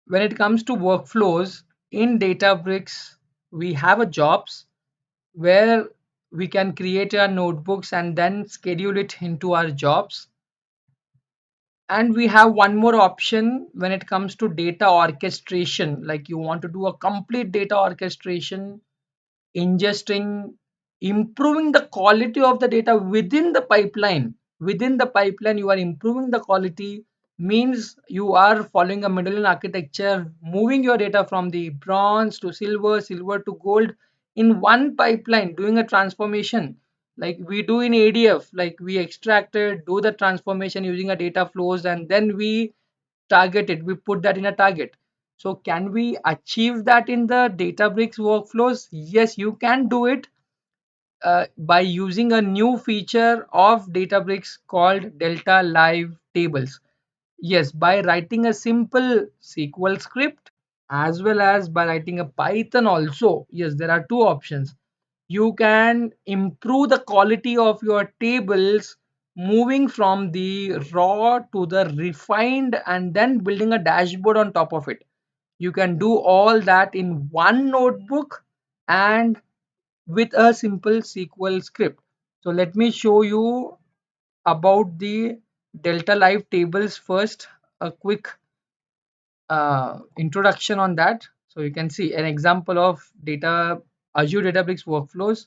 when it comes to workflows in Databricks, we have a jobs where we can create our notebooks and then schedule it into our jobs. And we have one more option when it comes to data orchestration, like you want to do a complete data orchestration, ingesting, improving the quality of the data within the pipeline. Within the pipeline, you are improving the quality, means you are following a medallion architecture, moving your data from the bronze to silver, silver to gold in one pipeline, doing a transformation like we do in ADF, like we extracted, do the transformation using a data flows, and then we target it, we put that in a target. So can we achieve that in the Databricks workflows? Yes, you can do it by using a new feature of Databricks called Delta Live Tables. Yes, by writing a simple SQL script as well as by writing a Python also. Yes, there are two options. You can improve the quality of your tables, moving from the raw to the refined and then building a dashboard on top of it. You can do all that in one notebook and with a simple SQL script. So let me show you about the Delta Live tables first, a quick introduction on that. So you can see an example of data Azure Databricks workflows.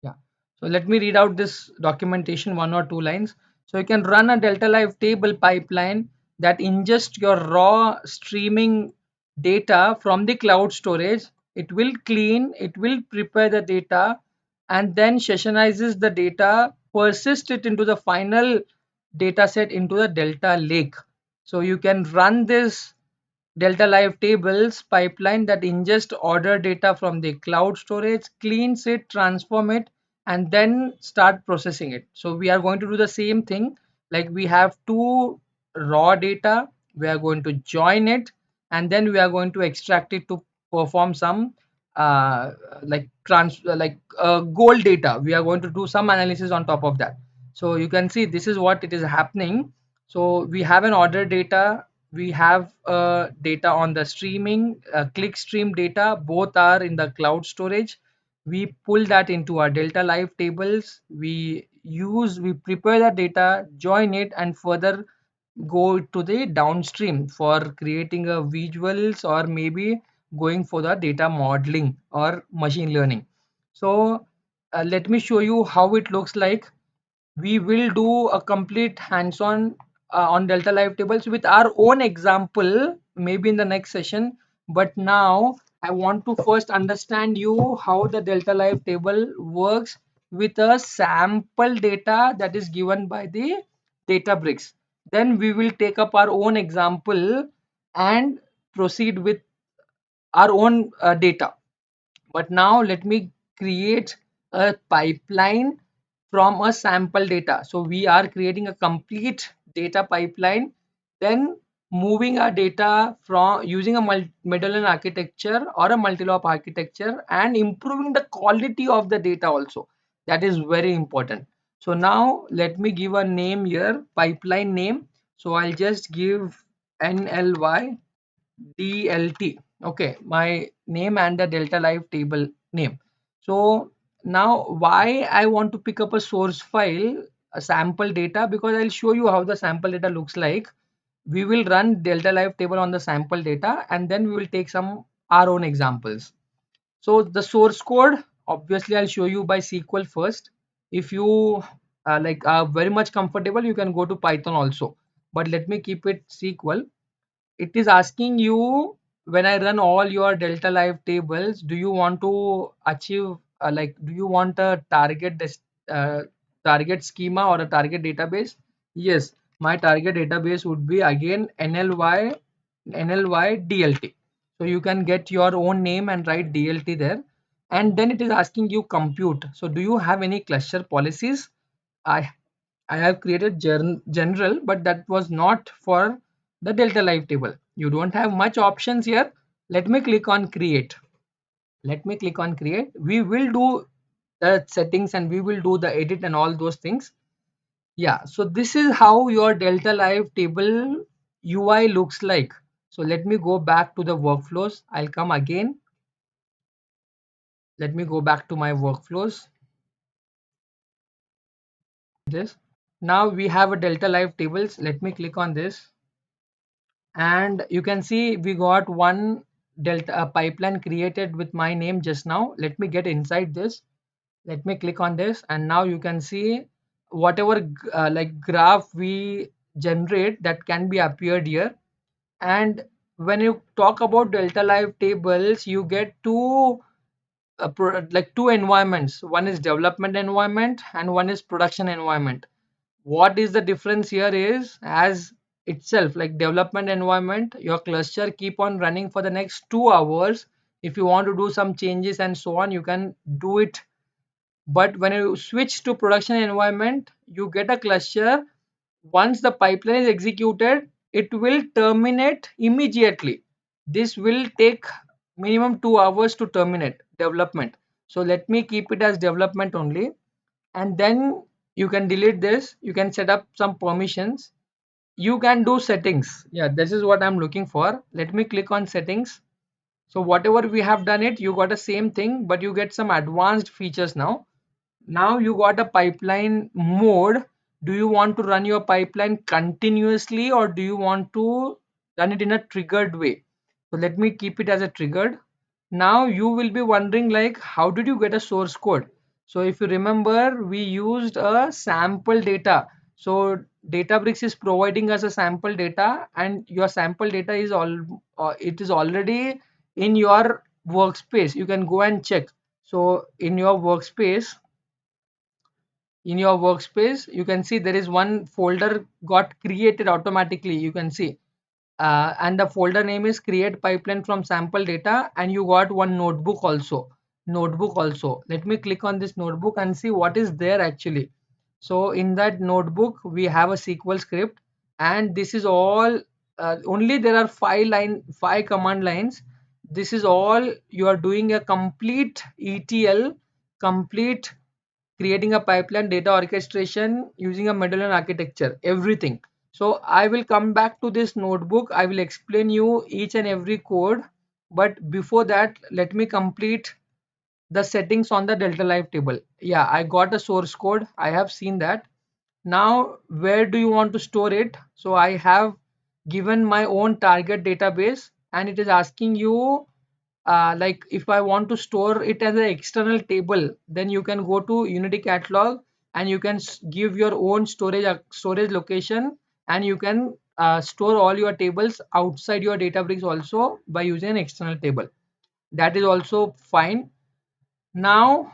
Yeah. So let me read out this documentation, one or two lines. So you can run a Delta Live table pipeline that ingests your raw streaming data from the cloud storage. It will clean, it will prepare the data, and then sessionizes the data, persist it into the final data set into the Delta Lake. So you can run this Delta Live Tables pipeline that ingest order data from the cloud storage, cleans it, transform it, and then start processing it. So we are going to do the same thing. Like we have two raw data, we are going to join it, and then we are going to extract it to perform some gold data. We are going to do some analysis on top of that. So you can see this is what it is happening. So we have an order data, we have data on the streaming, click stream data, both are in the cloud storage. We pull that into our Delta Live tables, we prepare the data, join it, and further go to the downstream for creating a visuals or maybe going for the data modeling or machine learning. So let me show you how it looks like. We will do a complete hands-on on Delta Live tables with our own example maybe in the next session. But now I want to first understand you how the Delta Live table works with a sample data that is given by the Databricks. Then we will take up our own example and proceed with our own data. But now let me create a pipeline from a sample data. So we are creating a complete data pipeline, then moving our data from using a medallion architecture or a multi-lop architecture and improving the quality of the data also. That is very important. So now let me give a name here, pipeline name. So I'll just give NLY DLT. Okay, my name and the Delta Live table name. So now why I want to pick up a source file, a sample data, because I'll show you how the sample data looks like. We will run Delta Live table on the sample data and then we will take some our own examples. So the source code, obviously I'll show you by SQL first. If you are very much comfortable, you can go to Python also. But let me keep it SQL. It is asking you, when I run all your Delta Live tables, do you want to achieve do you want a uh, target schema or a target database? Yes, my target database would be again NLY DLT. So you can get your own name and write DLT there. And then it is asking you compute. So do you have any cluster policies? I I have created general, but that was not for the Delta Live table. You don't have much options here. Let me click on create. Let me click on create. We will do the settings and we will do the edit and all those things. Yeah, so this is how your Delta Live table UI looks like. So let me go back to the workflows. I'll come again. Let me go back to my workflows. This. Now we have a Delta Live Tables. Let me click on this. And you can see we got one Delta pipeline created with my name just now. Let me get inside this. Let me click on this, and now you can see whatever like graph we generate that can be appeared here. And when you talk about Delta Live Tables, you get two environments. One is development environment and one is production environment. What is the difference here is, as itself, like development environment, your cluster keep on running for the next 2 hours. If you want to do some changes and so on, you can do it. But when you switch to production environment, you get a cluster. Once the pipeline is executed, it will terminate immediately. This will take minimum 2 hours to terminate development. So let me keep it as development only. And then you can delete this. You can set up some permissions. You can do settings. Yeah, this is what I'm looking for. Let me click on settings. So whatever we have done it, you got the same thing, but you get some advanced features now. Now you got a pipeline mode. Do you want to run your pipeline continuously, or do you want to run it in a triggered way? So let me keep it as a triggered. Now you will be wondering, like, how did you get a source code? So if you remember, we used a sample data. So Databricks is providing us a sample data, and your sample data is it is already in your workspace. You can go and check. So in your workspace you can see there is one folder got created automatically. You can see and the folder name is create pipeline from sample data, and you got one notebook also. Let me click on this notebook and see what is there actually. So in that notebook we have a SQL script, and this is all only there are five command lines. This is all you are doing a complete ETL, complete creating a pipeline, data orchestration using a Medallion architecture, everything. So I will come back to this notebook. I will explain you each and every code. But before that, let me complete the settings on the Delta Live table. Yeah, I got a source code. I have seen that. Now, where do you want to store it? So I have given my own target database, and it is asking you like if I want to store it as an external table, then you can go to Unity Catalog and you can give your own storage location, and you can store all your tables outside your Databricks also by using an external table. That is also fine. Now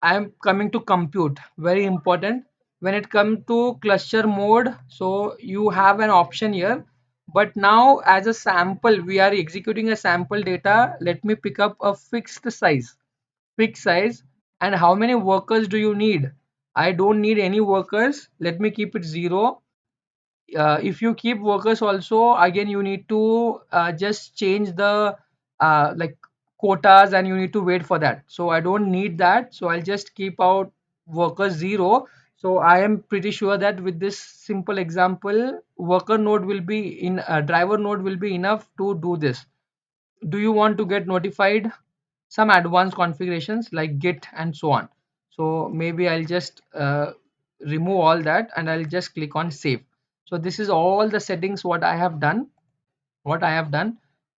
I am coming to compute, very important. When it comes to cluster mode, so you have an option here. But now as a sample, we are executing a sample data. Let me pick up a fixed size. And how many workers do you need? I don't need any workers. Let me keep it 0. If you keep workers also, again you need to just change the like quotas, and you need to wait for that. So I don't need that, so I'll just keep out workers 0. So I am pretty sure that with this simple example, worker node will be in driver node will be enough to do this. Do you want to get notified some advanced configurations like git and so on? So maybe I'll just remove all that, and I'll just click on save. So this is all the settings what I have done.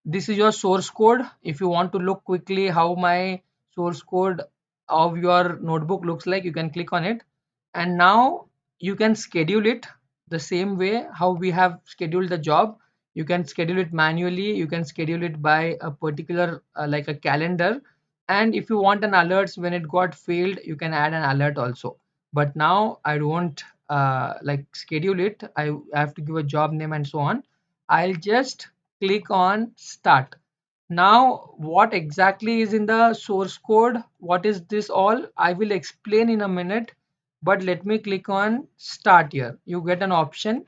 This is your source code. If you want to look quickly how my source code of your notebook looks like, you can click on it. And now you can schedule it the same way how we have scheduled the job. You can schedule it manually, you can schedule it by a particular like a calendar. And if you want an alerts when it got failed, you can add an alert also. But now I don't like schedule it. I have to give a job name and so on. I'll just click on start. Now what exactly is in the source code, what is this all, I will explain in a minute. But let me click on start. Here you get an option,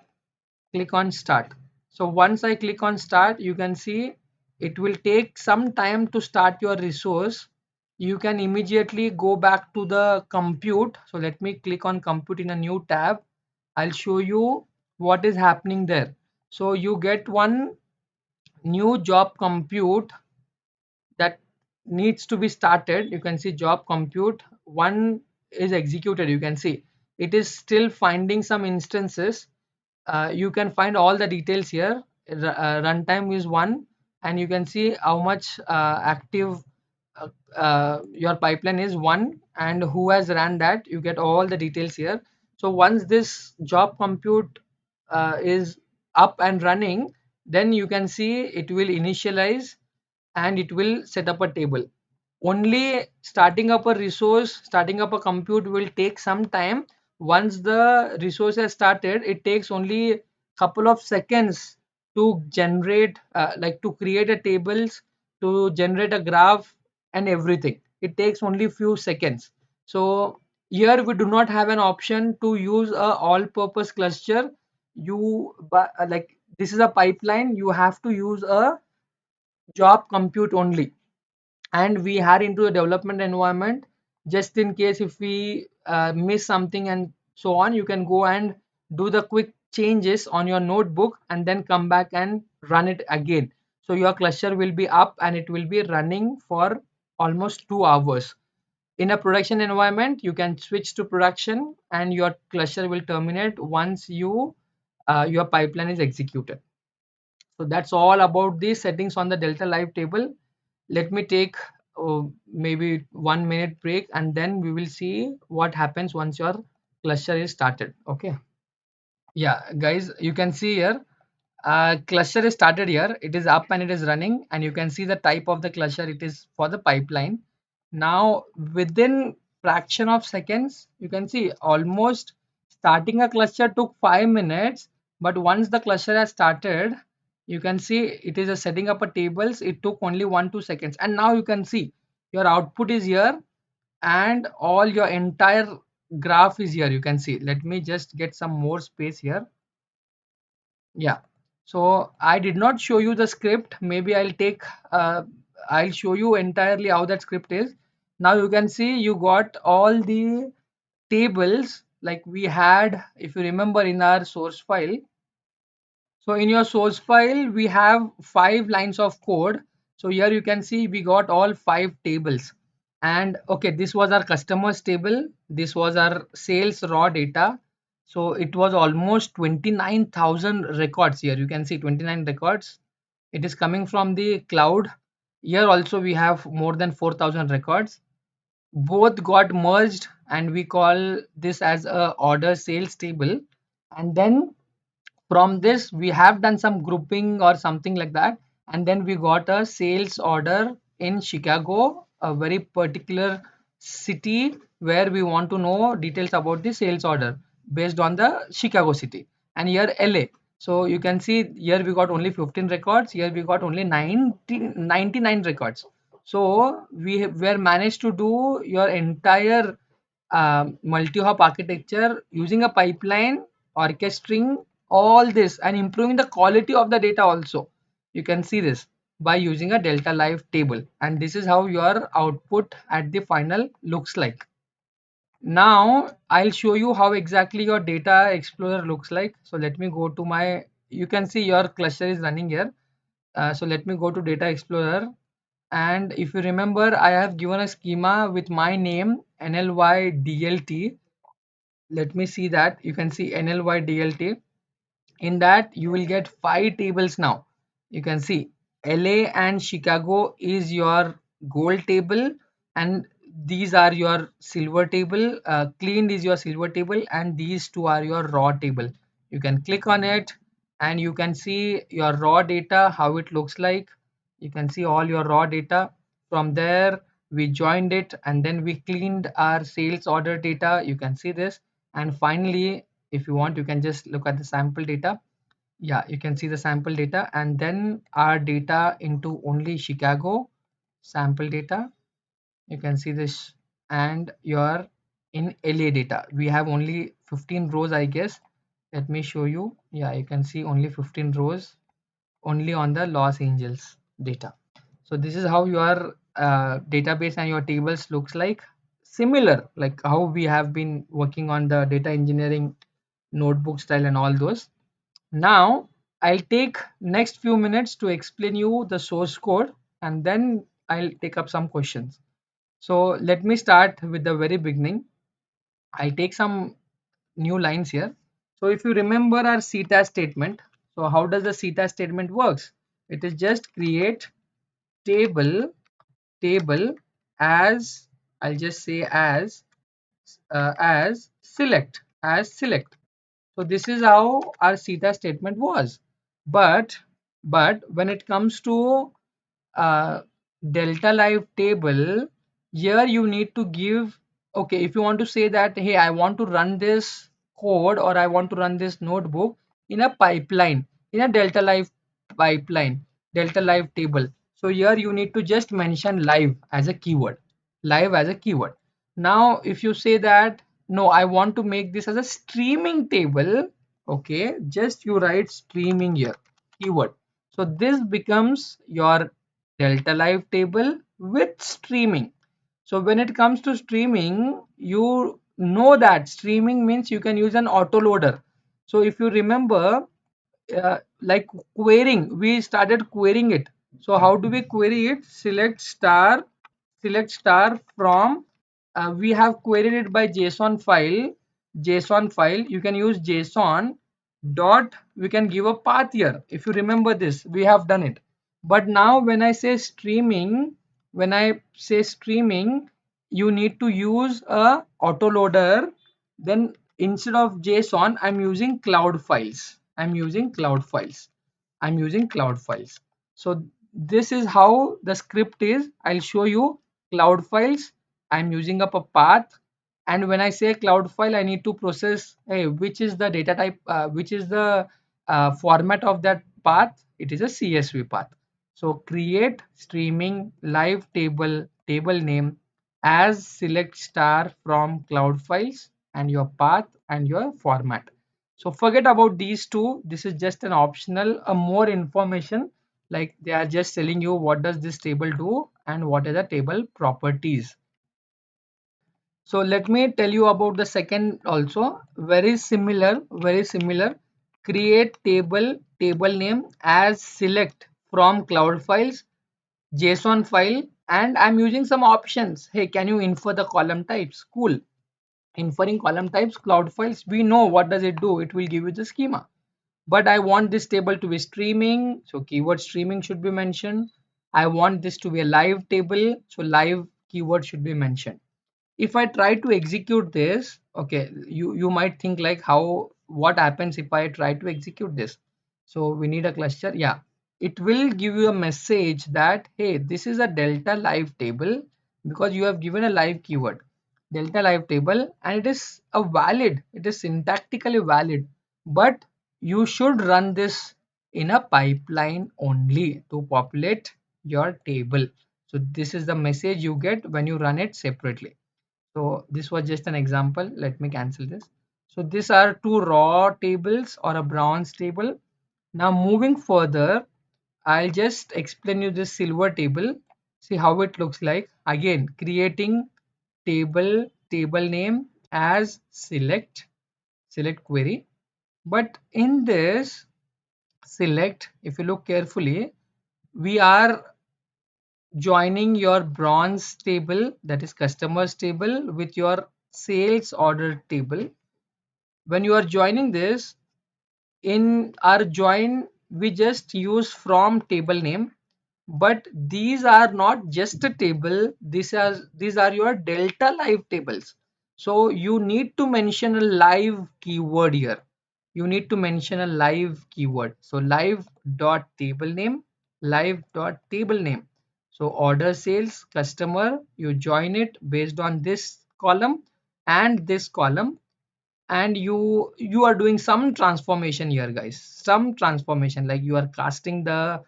click on start. So once I click on start, you can see it will take some time to start your resource. You can immediately go back to the compute. So let me click on compute in a new tab. I'll show you what is happening there. So you get one new job compute that needs to be started. You can see job compute one is executed. You can see it is still finding some instances. You can find all the details here. Runtime is one, and you can see how much active your pipeline is one, and who has ran that. You get all the details here. So once this job compute is up and running, then you can see it will initialize and it will set up a table. Only starting up a resource, starting up a compute will take some time. Once the resource has started, it takes only couple of seconds to generate, like to create a tables, to generate a graph and everything. It takes only few seconds. So here we do not have an option to use a all purpose cluster. Like this is a pipeline, you have to use a job compute only, and we had into a development environment. Just in case if we miss something and so on, you can go and do the quick changes on your notebook and then come back and run it again. So your cluster will be up and it will be running for almost 2 hours. In a production environment, you can switch to production and your cluster will terminate once your pipeline is executed. So that's all about the settings on the Delta Live table. Let me take maybe 1 minute break and then we will see what happens once your cluster is started. Okay. Yeah, guys, you can see here cluster is started here. It is up and it is running, and you can see the type of the cluster. It is for the pipeline. Now within fraction of seconds, you can see almost starting a cluster took 5 minutes, but once the cluster has started, you can see it is a setting up a tables. It took only 1 2 seconds, and now you can see your output is here and all your entire graph is here. You can see. Let me just get some more space here. Yeah, so I did not show you the script. Maybe I'll show you entirely how that script is. Now you can see you got all the tables like we had, if you remember, in our source file. So in your source file, we have 5 lines of code. So here you can see we got all 5 tables. And okay, this was our customers table. This was our sales raw data. So it was almost 29,000 records here. You can see 29 records. It is coming from the cloud. Here also we have more than 4,000 records. Both got merged and we call this as a order sales table. And then from this we have done some grouping or something like that, and then we got a sales order in Chicago, a very particular city where we want to know details about the sales order based on the Chicago city. And here LA, so you can see here we got only 15 records, here we got only 99 records. So we were managed to do your entire multi-hop architecture using a pipeline, orchestrating all this and improving the quality of the data also. You can see this by using a Delta Live table, and this is how your output at the final looks like. Now I'll show you how exactly your data explorer looks like. So let me go to my, you can see your cluster is running here. So let me go to data explorer, and if you remember, I have given a schema with my name NLY DLT. Let me see that. You can see NLY DLT. In that you will get 5 tables. Now you can see LA and Chicago is your gold table, and these are your silver table. Cleaned is your silver table, and these two are your raw table. You can click on it and you can see your raw data, how it looks like. You can see all your raw data. From there we joined it and then we cleaned our sales order data. You can see this, and finally if you want, you can just look at the sample data. Yeah, you can see the sample data, and then our data into only Chicago sample data. You can see this, and your in LA data we have only 15 rows, I guess. Let me show you. Yeah, you can see only 15 rows only on the Los Angeles data. So this is how your database and your tables looks like, similar like how we have been working on the data engineering notebook style and all those. Now I'll take next few minutes to explain you the source code, and then I'll take up some questions. So let me start with the very beginning. I'll take some new lines here. So if you remember our CETA statement, so how does the CETA statement works? It is just create table as, I'll just say as select. So this is how our CETA statement was. But when it comes to uh, delta live table, here you need to give, okay, if you want to say that, hey, I want to run this code or I want to run this notebook in a pipeline, in a delta live pipeline, delta live table. So here you need to just mention live as a keyword, live as a keyword. Now if you say that, no, I want to make this as a streaming table, okay, just you write streaming here, keyword. So this becomes your delta live table with streaming. So when it comes to streaming, you know that streaming means you can use an autoloader. So if you remember, like querying, we started querying it. So how do we query it? Select star from, we have queried it by json file. You can use json dot, we can give a path here. If you remember this, we have done it. But now when I say streaming, you need to use a autoloader. Then instead of json, I'm using cloud files. So this is how the script is. I'll show you cloud files. I'm using up a path, and when I say cloud file, I need to process, hey, which is the data type, which is the format of that path. It is a CSV path. So create streaming live table name as select star from cloud files, and your path and your format. So forget about these two. This is just an optional, a more information, like they are just telling you what does this table do and what are the table properties. So let me tell you about the second also, very similar. Create table name as select from cloud files, JSON file, and I'm using some options. Hey, can you infer the column types? Cool. Inferring column types, cloud files, we know what does it do. It will give you the schema. But I want this table to be streaming, so keyword streaming should be mentioned. I want this to be a live table, so live keyword should be mentioned. If I try to execute this, okay, you might think like, how, what happens if I try to execute this? So we need a cluster. Yeah, it will give you a message that, hey, this is a delta live table, because you have given a live keyword, delta live table, and it is syntactically valid, but you should run this in a pipeline only to populate your table. So this is the message you get when you run it separately. So this was just an example. Let me cancel this. So these are two raw tables or a bronze table. Now moving further, I'll just explain you this silver table. See how it looks like. Again, creating table name as select query. But in this select, if you look carefully, we are joining your bronze table, that is customers table, with your sales order table. When you are joining this, in our join, we just use from table name, but these are not just a table, these are your delta live tables. So you need to mention a live keyword here. You need to mention a live keyword. So live dot table name, live dot table name. So order sales customer, you join it based on this column and this column, and you are doing some transformation here, guys, some transformation, like you are casting the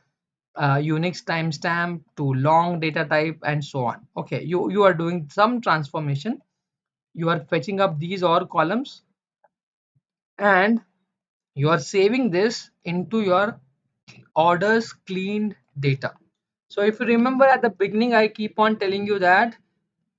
Unix timestamp to long data type and so on. Okay, you are doing some transformation. You are fetching up these or columns, and you are saving this into your orders cleaned data. So if you remember at the beginning, I keep on telling you that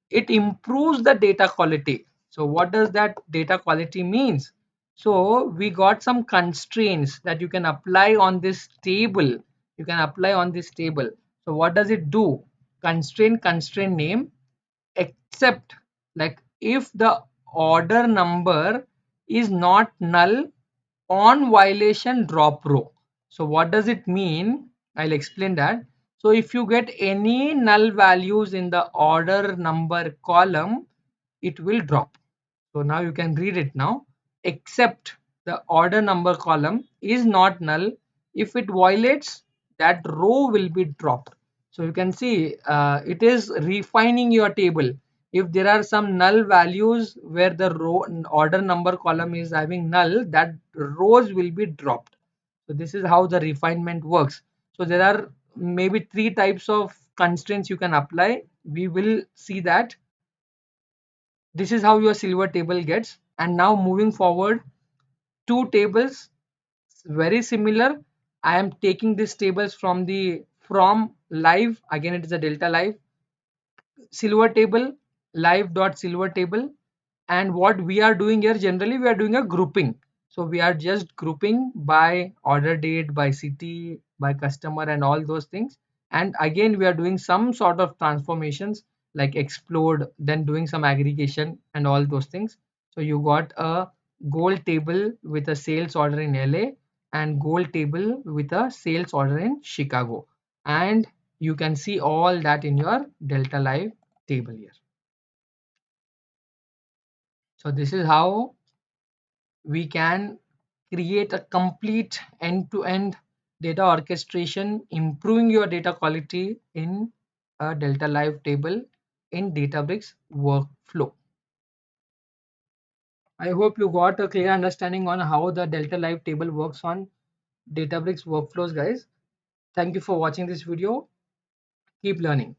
it improves the data quality. So what does that data quality means? So we got some constraints that you can apply on this table. You can apply on this table. So what does it do? Constraint name, except, like, if the order number is not null on violation, drop row. So what does it mean? I'll explain that. So if you get any null values in the order number column, it will drop. So now you can read it now. Except the order number column is not null. If it violates, that row will be dropped. So you can see it is refining your table. If there are some null values where the row order number column is having null, that rows will be dropped. So this is how the refinement works. So there are maybe three types of constraints you can apply. We will see that. This is how your silver table gets. And now moving forward, two tables very similar. I am taking these tables from the from live, again it is a delta live silver table, live dot silver table. And what we are doing here, generally we are doing a grouping. So we are just grouping by order date, by city, by customer, and all those things. And again we are doing some sort of transformations like explode, then doing some aggregation and all those things. So you got a gold table with a sales order in LA and gold table with a sales order in Chicago, and you can see all that in your delta live table here. So this is how we can create a complete end-to-end data orchestration, improving your data quality in a Delta Live table in Databricks workflow. I hope you got a clear understanding on how the Delta Live table works on Databricks workflows, guys. Thank you for watching this video. Keep learning.